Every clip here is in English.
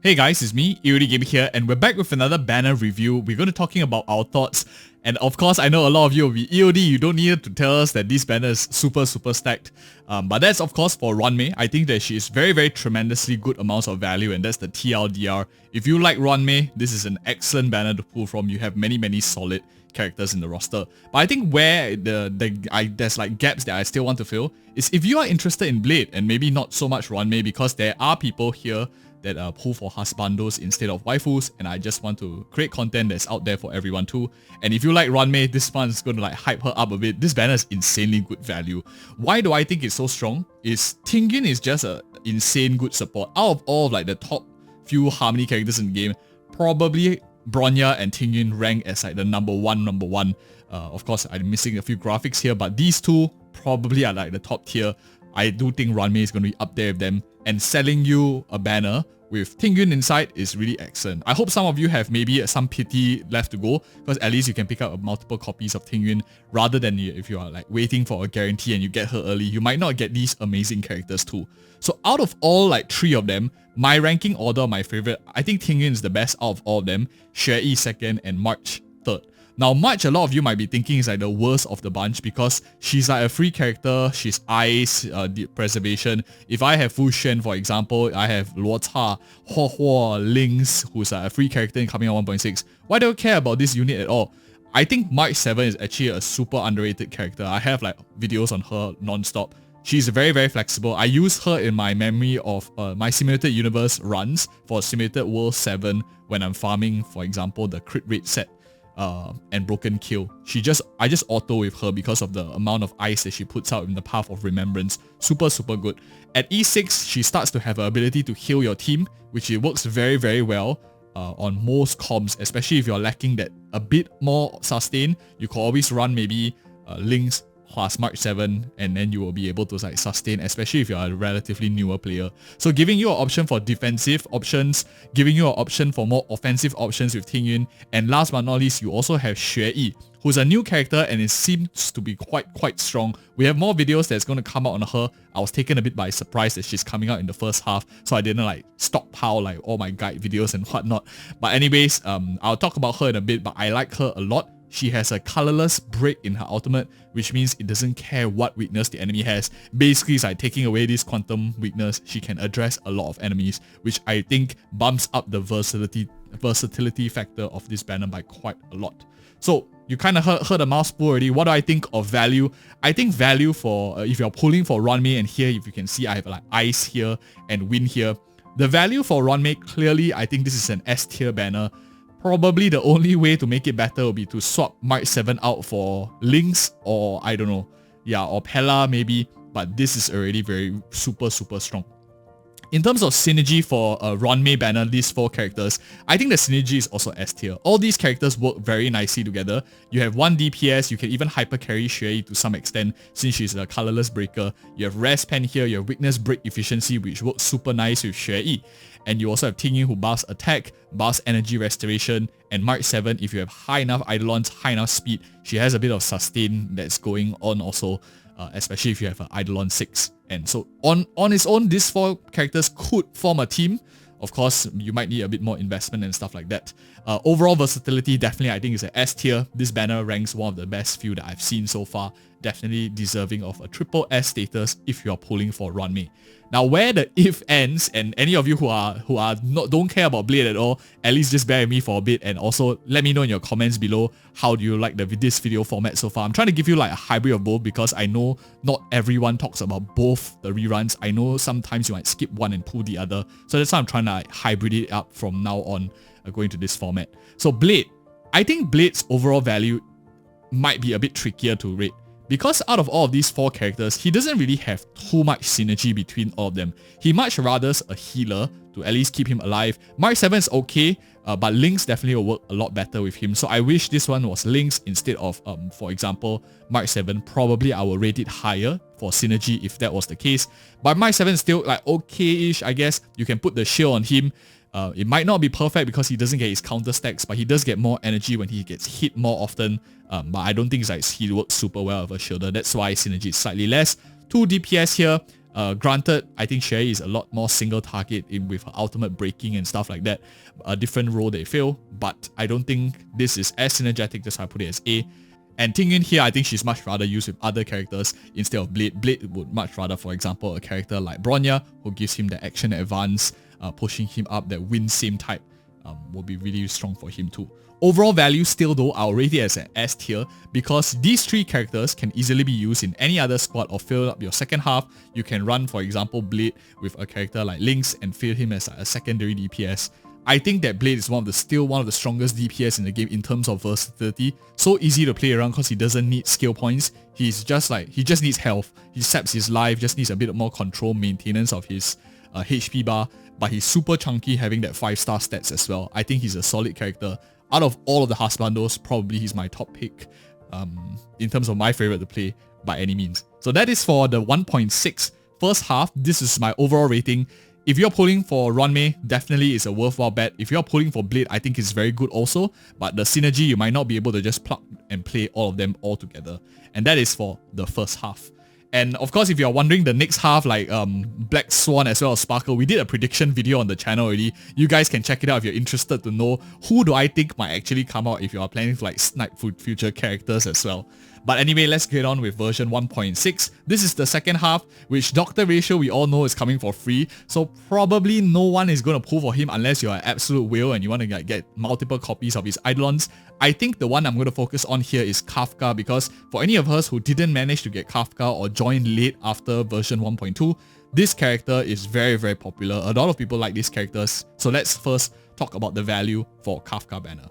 Hey guys, it's me, EODGamer here, and we're back with another banner review. We're going to be talking about our thoughts, and of course, I know a lot of you will be EOD, you don't need to tell us that this banner is super stacked. But that's of course for Ruan Mei. I think that she is very tremendously good amounts of value, and that's the TLDR. If you like Ruan Mei, this is an excellent banner to pull from. You have many solid characters in the roster. But I think where there's like gaps that I still want to fill is if you are interested in Blade, and maybe not so much Ruan Mei, because there are people here that pull for husbandos instead of waifus, and I just want to create content that's out there for everyone too. And if you like Ruan Mei, this one is going to like hype her up a bit. This banner is insanely good value. Why do I think it's so strong? Is Tingyun is just a insane good support. Out of all of like the top few harmony characters in the game, probably Bronya and Tingyun rank as like the number one. Of course, I'm missing a few graphics here, but these two probably are like the top tier. I do think Ruan Mei is going to be up there with them, and selling you a banner with Tingyun inside is really excellent. I hope some of you have maybe some pity left to go, because at least you can pick up multiple copies of Tingyun, rather than if you are like waiting for a guarantee and you get her early, you might not get these amazing characters too. So out of all like three of them, my ranking order, my favorite, I think Tingyun is the best out of all of them, Xue second, and March third. Now March, a lot of you might be thinking is like the worst of the bunch, because she's like a free character, she's ice, preservation. If I have Fu Xuan, for example, I have Luo Ca, Huo Lynx, who's like a free character in coming out 1.6. Why do I care about this unit at all? I think March 7 is actually a super underrated character. I have like videos on her non-stop. She's very flexible. I use her in my memory of my Simulated Universe runs for Simulated World 7 when I'm farming, for example, the crit rate set. And Broken Kill. I just auto with her because of the amount of ice that she puts out in the Path of Remembrance. Super good. At E6, she starts to have the ability to heal your team, which it works very well on most comps, especially if you're lacking that a bit more sustain. You can always run maybe Lynx plus March 7, and then you will be able to like sustain, especially if you're a relatively newer player. So giving you an option for defensive options, giving you an option for more offensive options with Tingyun, and last but not least, you also have Xue, who's a new character and it seems to be quite strong. We have more videos that's going to come out on her. I was taken a bit by surprise that she's coming out in the first half, so I didn't like stockpile like all my guide videos and whatnot. But anyways, I'll talk about her in a bit, but I like her a lot. She has a colorless break in her ultimate, which means it doesn't care what weakness the enemy has. Basically, it's like taking away this quantum weakness, she can address a lot of enemies, which I think bumps up the versatility factor of this banner by quite a lot. So you kind of heard a mouthful already. What do I think of value? I think value for, if you're pulling for Ruan Mei, and here if you can see I have like ice here and wind here. The value for Ruan Mei, clearly I think this is an S tier banner. Probably the only way to make it better will be to swap March 7 out for Lynx, or I don't know, yeah, or Pella maybe, but this is already very super strong. In terms of synergy for Ruan Mei banner, these four characters, I think the synergy is also S tier. All these characters work very nicely together. You have 1 DPS, you can even hyper carry Xue to some extent since she's a colorless breaker. You have Rest Pen here, you have Weakness Break Efficiency, which works super nice with Xue. And you also have Tingyun, who buffs attack, buffs energy restoration, and March 7, if you have high enough Eidolons, high enough speed, she has a bit of sustain that's going on also, especially if you have an Eidolon 6. And so on its own, these four characters could form a team. Of course, you might need a bit more investment and stuff like that. Overall versatility, definitely I think is an S tier. This banner ranks one of the best few that I've seen so far. Definitely deserving of a triple S status if you're pulling for Ruan Mei. Now where the if ends, and any of you who don't care about Blade at all, at least just bear with me for a bit, and also let me know in your comments below how do you like this video format so far. I'm trying to give you like a hybrid of both, because I know not everyone talks about both the reruns. I know sometimes you might skip one and pull the other, so that's why I'm trying to like hybrid it up from now on, going to this format. So Blade, I think Blade's overall value might be a bit trickier to rate, because out of all of these four characters, he doesn't really have too much synergy between all of them. He much rather a healer to at least keep him alive. March 7 is okay, but Lynx definitely will work a lot better with him. So I wish this one was Lynx instead of, for example, March 7. Probably I will rate it higher for synergy if that was the case. But March 7 is still like okay-ish, I guess. You can put the shield on him. It might not be perfect because he doesn't get his counter stacks, but he does get more energy when he gets hit more often. But I don't think it's like he works super well with a shielder. That's why synergy is slightly less. 2 DPS here. Granted, I think Sherry is a lot more single target with her ultimate breaking and stuff like that. A different role they fill, but I don't think this is as synergetic, just I put it as A. And Tingyun here, I think she's much rather used with other characters instead of Blade. Blade would much rather, for example, a character like Bronya, who gives him the action advance, pushing him up, that win same type will be really strong for him too. Overall value still though, I'll rate it as an S tier because these 3 characters can easily be used in any other squad or fill up your second half. You can run, for example, Blade with a character like Lynx and fill him as a secondary DPS. I think that Blade is still one of the strongest DPS in the game in terms of versatility. So easy to play around because he doesn't need skill points. He just needs health. He saps his life, just needs a bit more control, maintenance of his HP bar. But he's super chunky, having that 5-star stats as well. I think he's a solid character. Out of all of the husbandos, probably he's my top pick in terms of my favorite to play by any means. So that is for the 1.6 first half. This is my overall rating. If you're pulling for Ruan Mei, definitely it's a worthwhile bet. If you're pulling for Blade, I think it's very good also. But the synergy, you might not be able to just plug and play all of them all together. And that is for the first half. And of course, if you're wondering the next half, like Black Swan as well as Sparkle, we did a prediction video on the channel already. You guys can check it out if you're interested to know who do I think might actually come out if you are planning to like snipe future characters as well. But anyway, let's get on with version 1.6. This is the second half, which Doctor Ratio we all know is coming for free. So probably no one is going to pull for him unless you're an absolute whale and you want to get multiple copies of his Eidolons. I think the one I'm going to focus on here is Kafka, because for any of us who didn't manage to get Kafka or join late after version 1.2, this character is very, very popular. A lot of people like these characters. So let's first talk about the value for Kafka banner.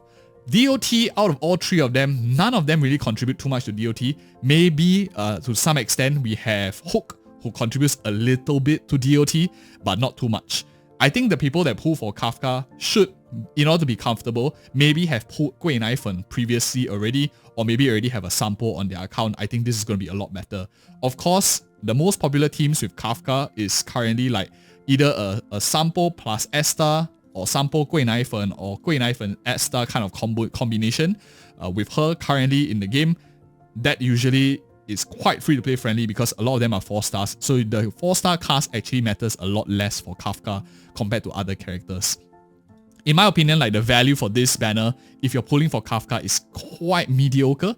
DOT, out of all 3 of them, none of them really contribute too much to DOT. Maybe to some extent we have Fucc, who contributes a little bit to DOT, but not too much. I think the people that pull for Kafka should, in order to be comfortable, maybe have pulled Gui Naifen previously already, or maybe already have a sample on their account. I think this is going to be a lot better. Of course, the most popular teams with Kafka is currently like either a sample plus S-star, or sample Gui Naifen or Gui Naifen S-star kind of combination. With her currently in the game, that usually is quite free to play friendly because a lot of them are 4 stars. So the 4-star cast actually matters a lot less for Kafka compared to other characters. In my opinion, like the value for this banner, if you're pulling for Kafka, is quite mediocre.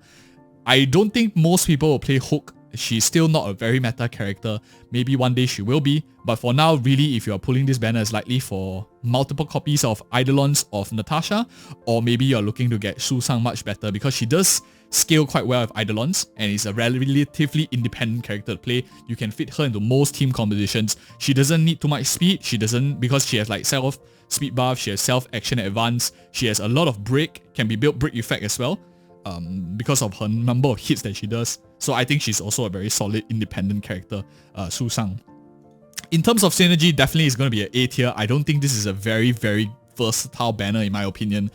I don't think most people will play Hook. She's still not a very meta character. Maybe one day she will be. But for now, really, if you're pulling this banner, it's likely for multiple copies of Eidolons of Natasha, or maybe you're looking to get Su Sang much better because she does scale quite well with Eidolons and is a relatively independent character to play. You can fit her into most team compositions. She doesn't need too much speed. She doesn't, because she has like self speed buff, she has self action advance, she has a lot of break, can be built break effect as well. Because of her number of hits that she does. So I think she's also a very solid independent character, Su Sang. In terms of synergy, definitely it's going to be an A tier. I don't think this is a very, very versatile banner in my opinion.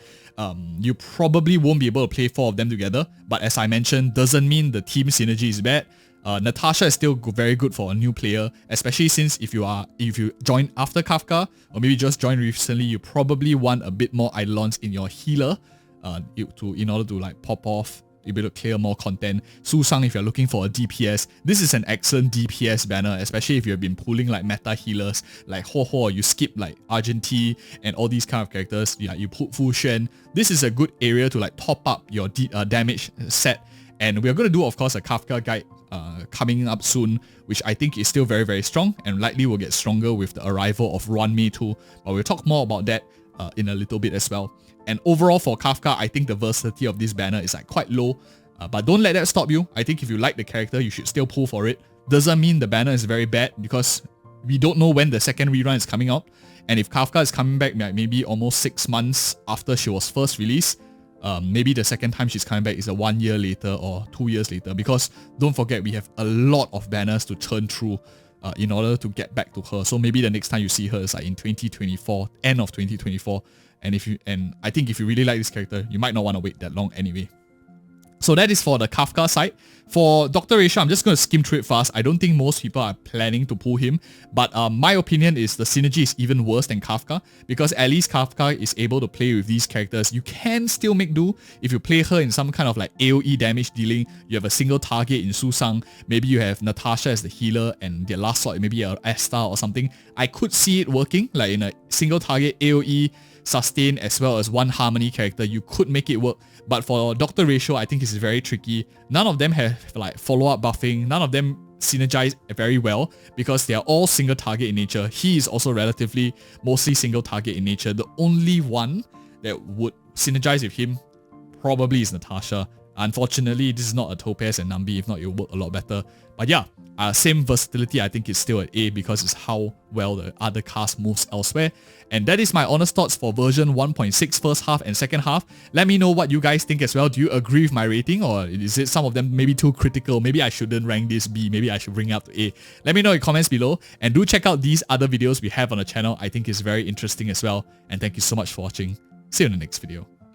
You probably won't be able to play 4 of them together, but as I mentioned, doesn't mean the team synergy is bad. Natasha is still very good for a new player, especially since if you join after Kafka, or maybe just joined recently, you probably want a bit more Eidolons in your healer. In order to like pop off, be able to clear more content. Su Sang, if you're looking for a DPS, this is an excellent DPS banner, especially if you've been pulling like meta healers like Ho Ho, you skip like Argenti and all these kind of characters. Yeah, you put Fu Xuan. This is a good area to like top up your damage set. And we're going to do, of course, a Kafka guide coming up soon, which I think is still very, very strong and likely will get stronger with the arrival of Ruan Mei too. But we'll talk more about that in a little bit as well. And overall for Kafka, I think the versatility of this banner is like quite low. But don't let that stop you. I think if you like the character, you should still pull for it. Doesn't mean the banner is very bad because we don't know when the second rerun is coming out. And if Kafka is coming back maybe almost 6 months after she was first released, maybe the second time she's coming back is 1 year later or 2 years later. Because don't forget, we have a lot of banners to churn through in order to get back to her. So maybe the next time you see her is like in 2024, end of 2024. And I think if you really like this character, you might not want to wait that long anyway. So that is for the Kafka side. For Dr. Ratio, I'm just going to skim through it fast. I don't think most people are planning to pull him, but my opinion is the synergy is even worse than Kafka, because at least Kafka is able to play with these characters. You can still make do if you play her in some kind of like AoE damage dealing. You have a single target in Susang, maybe you have Natasha as the healer, and their last slot maybe a Estar or something. I could see it working, like in a single target AoE sustain as well as one harmony character. You could make it work, but for Dr. Ratio, I think it's very tricky. None of them have like follow-up buffing. None of them synergize very well because they are all single target in nature. He is also relatively mostly single target in nature. The only one that would synergize with him probably is Natasha. Unfortunately, this is not a Topaz and Nambi. If not, it would work a lot better. But yeah, same versatility, I think is still at A because it's how well the other cast moves elsewhere. And that is my honest thoughts for version 1.6 first half and second half. Let me know what you guys think as well. Do you agree with my rating, or is it some of them maybe too critical? Maybe I shouldn't rank this B. Maybe I should bring it up to A. Let me know in comments below. And do check out these other videos we have on the channel. I think it's very interesting as well. And thank you so much for watching. See you in the next video.